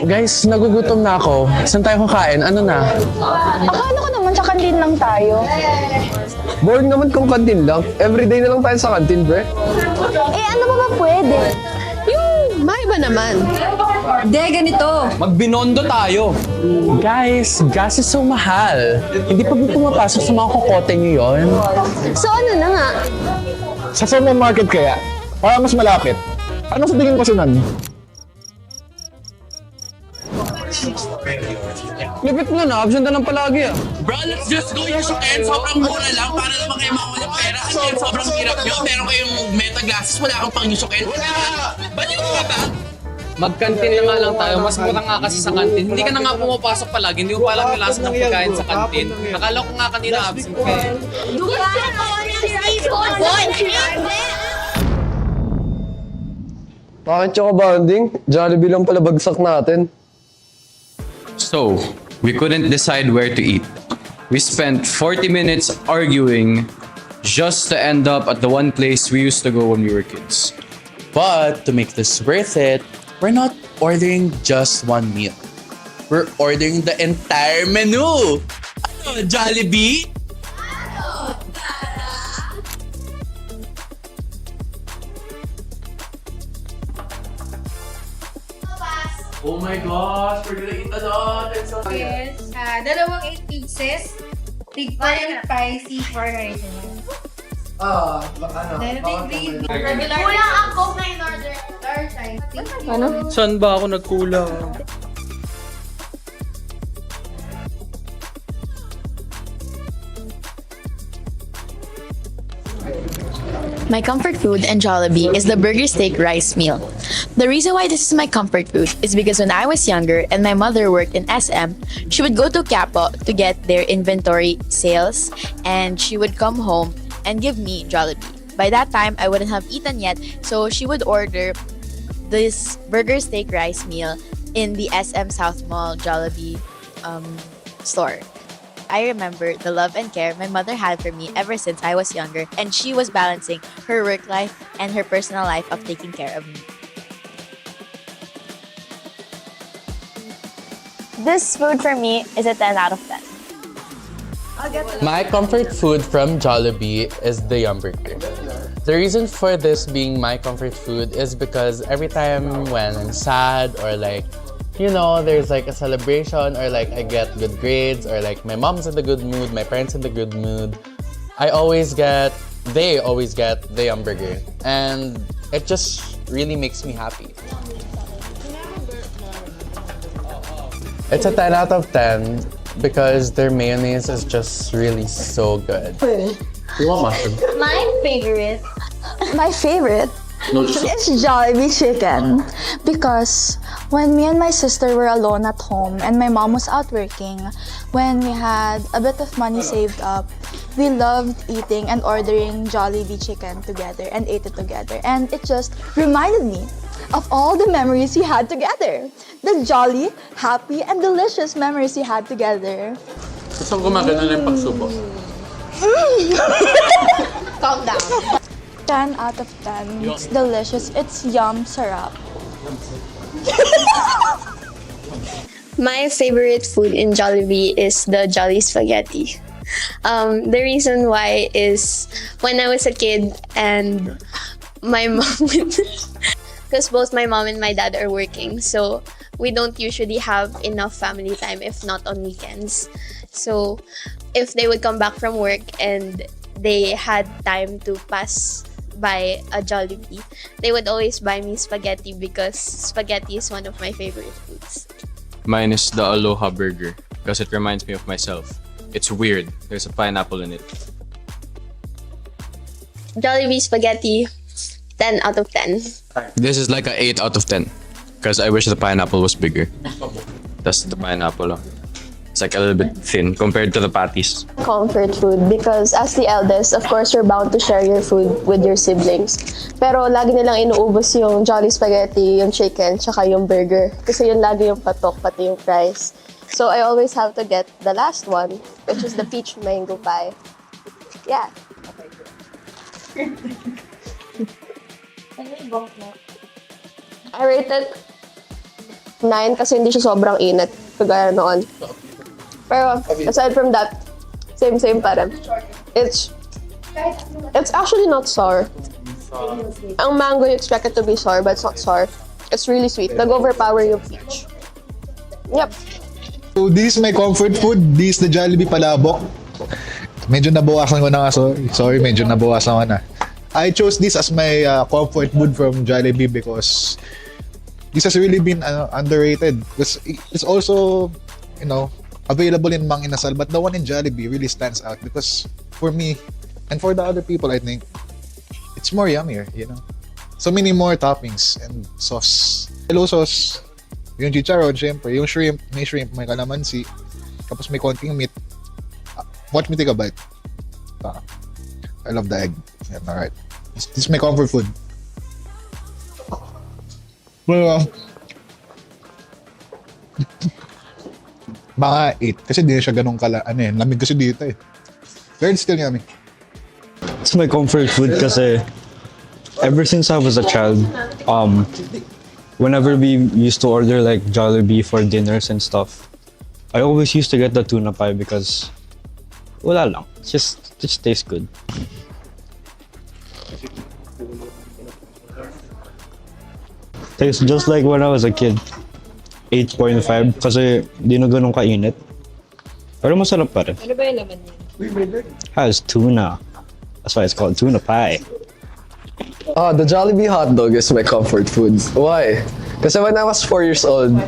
Guys, nagugutom na ako. Saan tayo kakain? Ano na? Akala ko naman sa kantin lang tayo. Boring naman kung kantin lang. Everyday na lang tayo sa kantin, bre. Eh, ano ba pwede? Yung maiba naman. Hindi, ganito. Magbinondo tayo. Guys, gas is so mahal. Hindi pa ba pumapasok sa mga kokote niyo yun? So ano na nga? Sa supermarket kaya, para mas malapit. Ano sa tingin ko sunan? Lipit mo na, absent na lang palagi ah. Bro, let's just go yung suken. Sobrang mura lang para naman kayo makakuha ng pera. At yan, sobrang hirap nyo. Meron kayong meta glasses, wala kang pang yung suken. Wala! Ba't yung mga ba? Mag-canteen na nga lang tayo. Mas mura nga kasi sa canteen. Hindi ka na nga pumapasok palagi. Hindi mo pa alam yung lasa ng pagkain sa canteen. Nakala ko nga kanina absent ka eh. Bakit choco bonding? Jollibee lang pala bagsak natin. So, we couldn't decide where to eat. We spent 40 minutes arguing just to end up at the one place we used to go when we were kids. But to make this worth it, we're not ordering just one meal. We're ordering the entire menu! Ano, Jollibee? Oh my gosh, we're gonna eat a lot! It's so Yes. Dalawang 8 pieces. Tig 5 spicy for rice. Regular. Kulang ang Coke na in order. Third size. Ano? Saan ba ako nagkulang? My comfort food in Jollibee is the burger steak rice meal. The reason why this is my comfort food is because when I was younger and my mother worked in SM, she would go to Quiapo to get their inventory sales and she would come home and give me Jollibee. By that time, I wouldn't have eaten yet, so she would order this burger steak rice meal in the SM South Mall Jollibee store. I remember the love and care my mother had for me ever since I was younger, and she was balancing her work life and her personal life of taking care of me. This food for me is a 10 out of 10. My comfort food from Jollibee is the Yum Burger. The reason for this being my comfort food is because every time when I'm sad or like, you know, there's like a celebration or like I get good grades or like my mom's in the good mood, my parents in the good mood, they always get the Yum Burger. And it just really makes me happy. It's a 10 out of 10 because their mayonnaise is just really so good. You want mushroom? My favorite is Jollibee chicken because when me and my sister were alone at home and my mom was out working, when we had a bit of money saved up, we loved eating and ordering Jollibee chicken together and ate it together. And it just reminded me of all the memories we had together. The jolly, happy, and delicious memories we had together. Gusto ko makita na yung pagsubo. Calm down. 10 out of 10. It's delicious. It's yum sarap. My favorite food in Jollibee is the Jolly Spaghetti. The reason why is when I was a kid and my mom, because both my mom and my dad are working, so we don't usually have enough family time if not on weekends. So if they would come back from work and they had time to pass by a Jollibee, they would always buy me spaghetti because spaghetti is one of my favorite foods. Mine is the Aloha Burger because it reminds me of myself. It's weird. There's a pineapple in it. Jollibee spaghetti, 10 out of 10. This is like a 8 out of 10 because I wish the pineapple was bigger. That's the pineapple. Oh. It's like a little bit thin compared to the patties. Comfort food because as the eldest, of course, you're bound to share your food with your siblings. Pero lagi nilang inuubos yung Jolly Spaghetti, yung chicken, tsaka yung burger. Kasi yun lagi yung patok, pati yung fries. So I always have to get the last one, which is the peach mango pie. Yeah. I rate it 9 kasi hindi siya sobrang init. Kagaya noon. Pero aside from that, same pa rin. It's actually not sour. Ang mango, you expect it to be sour, but it's not sour. It's really sweet. Nag-overpower yung peach. Yep. So this is my comfort food. This is the Jollibee Palabok. Medyo nabawasan ko na nga. Sorry, medyo nabawasan ko na. I chose this as my comfort food from Jollibee because this has really been underrated. It's also, available in Mang Inasal, but the one in Jollibee really stands out because for me and for the other people, I think it's more yummier, So many more toppings and sauce. Hello sauce, yung chicharon, syempre, yung shrimp, may kalamansi, tapos may konting meat. Watch me take a bite. I love the egg. Yeah, alright. This is my comfort food. Well, mga 8 kasi di na siya ganun lamig kasi dito eh. But it's still yummy. It's my comfort food kasi ever since I was a child, whenever we used to order like Jollibee for dinners and stuff, I always used to get the tuna pie because wala lang, it just tastes good. Tastes just like when I was a kid. 8.5 kasi di na ganun kainit. Pero masarap pa rin. Ano ba yung laman niya? Has tuna. That's why it's called tuna pie. The Jollibee hotdog is my comfort food. Why? Kasi when I was 4 years old,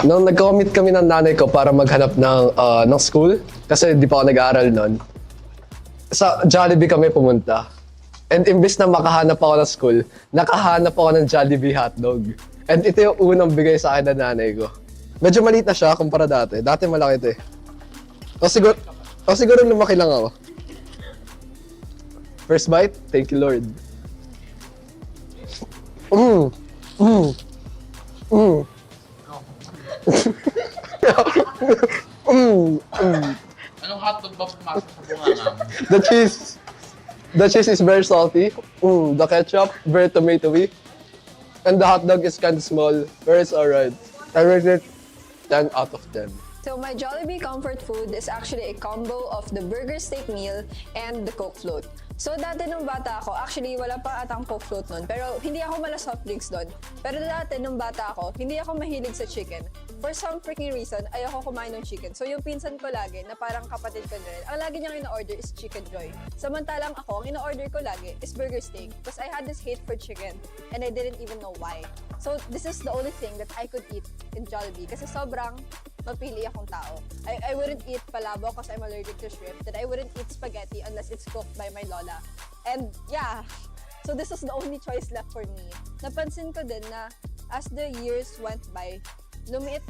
nung nag-commit kami ng nanay ko para maghanap ng school, kasi di pa ako nag-aaral nun, sa Jollibee kami pumunta. And imbes na makahanap ako ng school, nakahanap ako ng Jollibee hotdog. And ito yung unang bigay sa akin ng nanay ko. Medyo maliit na siya kumpara dati. Dati malaki ito eh. O siguro lumaki lang ako. First bite, thank you Lord. Anong hotdog ba pumasok sa bunga namin? The cheese is very salty. The ketchup, very tomatoey. And the hot dog is kind of small, but it's alright. I rate it 10 out of 10. So my Jollibee comfort food is actually a combo of the burger steak meal and the Coke float. So dati nung bata ako, actually wala pa atang Coke float nun, pero hindi ako mala soft drinks doon. Pero dati nung bata ako, hindi ako mahilig sa chicken. For some freaking reason, ayoko kumain ng chicken. So yung pinsan ko lagi, na parang kapatid ko na rin, ang lagi niyang ina-order is Chicken Joy. Samantalang ako, ang ina-order ko lagi is burger steak. Because I had this hate for chicken, and I didn't even know why. So this is the only thing that I could eat in Jollibee, kasi sobrang mapili akong tao. I wouldn't eat palabok because I'm allergic to shrimp. Then I wouldn't eat spaghetti unless it's cooked by my lola. And yeah, so this was the only choice left for me. Napansin ko din na as the years went by, lumiit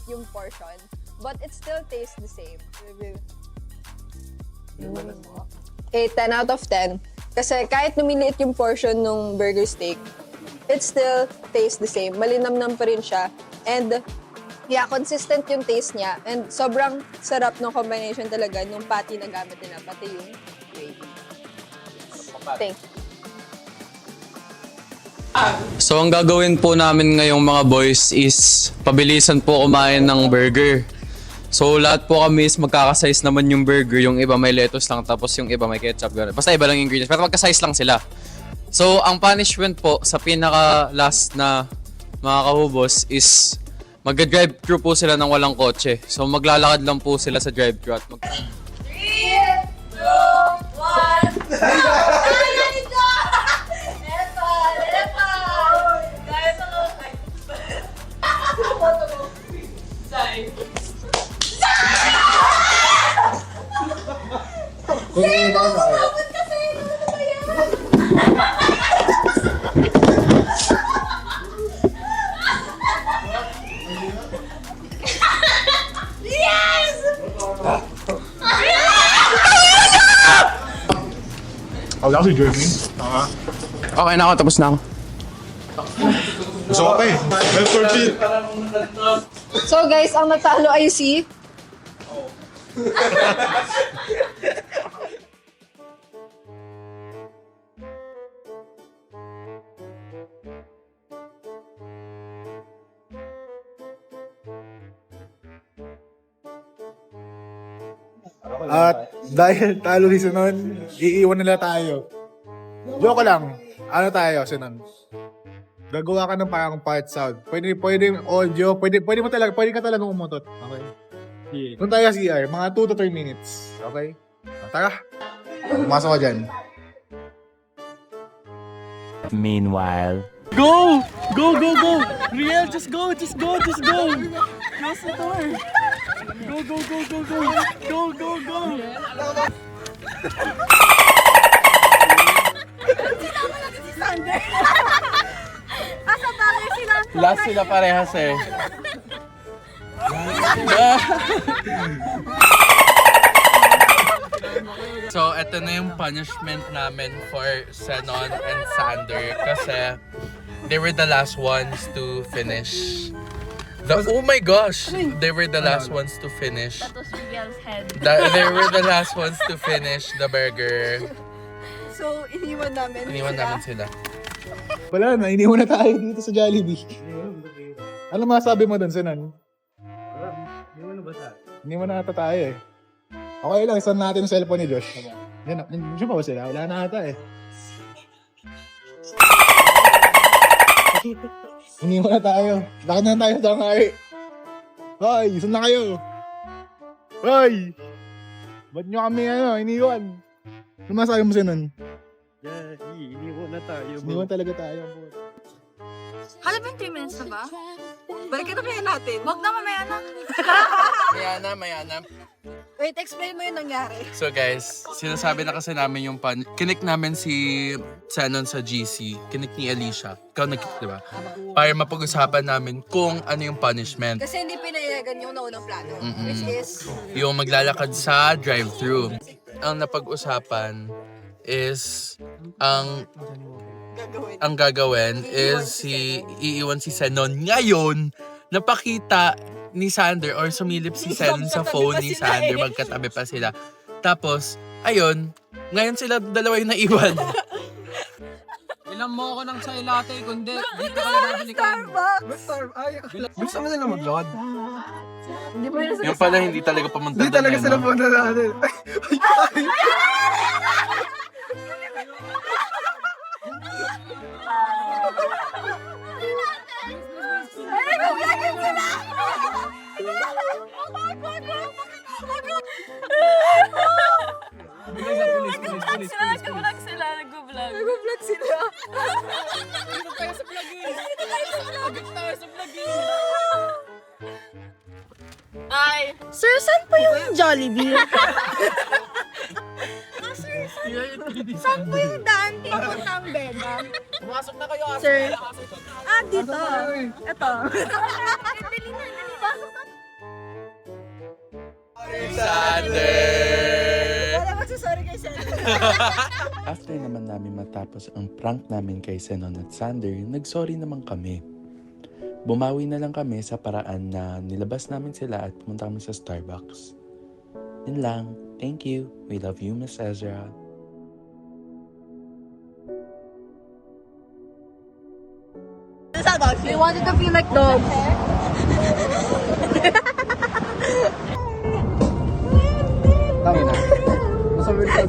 yung portion, but it still tastes the same. 10 out of 10. Kasi kahit lumiliit yung portion ng burger steak, it still tastes the same. Malinamnam pa rin siya. And yeah, consistent yung taste niya. And sobrang sarap ng combination talaga nung patty na gamit nila, pati yung gravy. Thank you. So ang gagawin po namin ngayong mga boys is pabilisan po kumain ng burger. So lahat po kami is magkakasize naman yung burger. Yung iba may lettuce lang tapos yung iba may ketchup. Ganun. Basta iba lang yung ingredients. Pero magkasize lang sila. So ang punishment po sa pinaka last na mga kahubos is mag-drive-thru po sila ng walang kotse. So maglalakad lang po sila sa drive-thru at 3, 2, 1, Oh, that's a journey. okay na ako, tapos na ako. Gusto ko pa eh. So guys, ang natalo ay si... At dahil talo si Sinon, iiwan nila tayo. Joke lang. Ano tayo, Sinon? Gagawa ka ng parang part sound. Pwede audio, pwede ka talaga umutot. Okay? Kung tayo CR, mga 2 to 3 minutes. Okay? Tara. Pumasok ka dyan. Meanwhile. Go! Go, go, go! Riel, just go, just go, just go! Close the door! Go, go, go, go, go! Go, go, go! Last sila parehas eh. So, eto na yung punishment namin for Senon and Sander kasi they were the last ones to finish. Oh my gosh! They were the last ones to finish. That was Miguel's head. They were the last ones to finish the burger. So, iniwan namin sila. Wala na, iniwan na tayo dito sa Jollibee. Ano masabi mo doon, Sinon? Iniwan na ata tayo eh. Okay lang, isan natin yung cellphone ni Josh. Yan, nandiyan pa ba sila? Wala na ata eh. Iniwan na tayo. Lakad na tayo sa Shanghai. Hoy, isan na kayo. Hoy! Ba't nyo kami iniwan? Ano masabi mo, Sinon? Iniwan na tayo. Iniwan talaga tayo. Hala ba yung 3 minutes na ba? Balikan na kaya natin. Huwag na, mamaya na. Mayana. Wait, explain mo yung nangyari. So guys, sinasabi na kasi namin yung kinik namin si Senon sa GC. Kinik ni Alicia. Ikaw nagkinik, di ba? Para mapag-usapan namin kung ano yung punishment. Kasi hindi pinayagan yung naunang plano. Which is... Yung maglalakad sa drive-thru. Ang napag-usapan is ang gagawin is iiwan si Senon. Ngayon, napakita ni Sander or sumilip si Senon sa phone ni Sander. Magkatabi pa sila. Tapos, ayun, ngayon sila dalawa yung naiwan. Ilang mo ako ng chai latte, kundi dito ka na balikan. Gusto mo nila mag-load? Yung pala, hindi talaga pumunta. Hindi talaga sila punta natin. Nag-vlog sila. Nag-vlog sila. Dito tayo sa vlog eh. Dito tayo sa vlog eh. Ay! Sir, saan po yung Jollibee? Saan po yung daan papuntang Bega? Pumasok na kayo. Sir? Dito. Ito. Dali na. Pasok na. Sander! Wala magsasorry kay Sander. After naman namin matapos ang prank namin kay Senon at Sander, nagsorry naman kami. Bumawi na lang kami sa paraan na nilabas namin sila at pumunta kami sa Starbucks. Yun lang. Thank you. We love you, Miss Ezra. We wanted to feel like dogs. Tama na. Masabi ko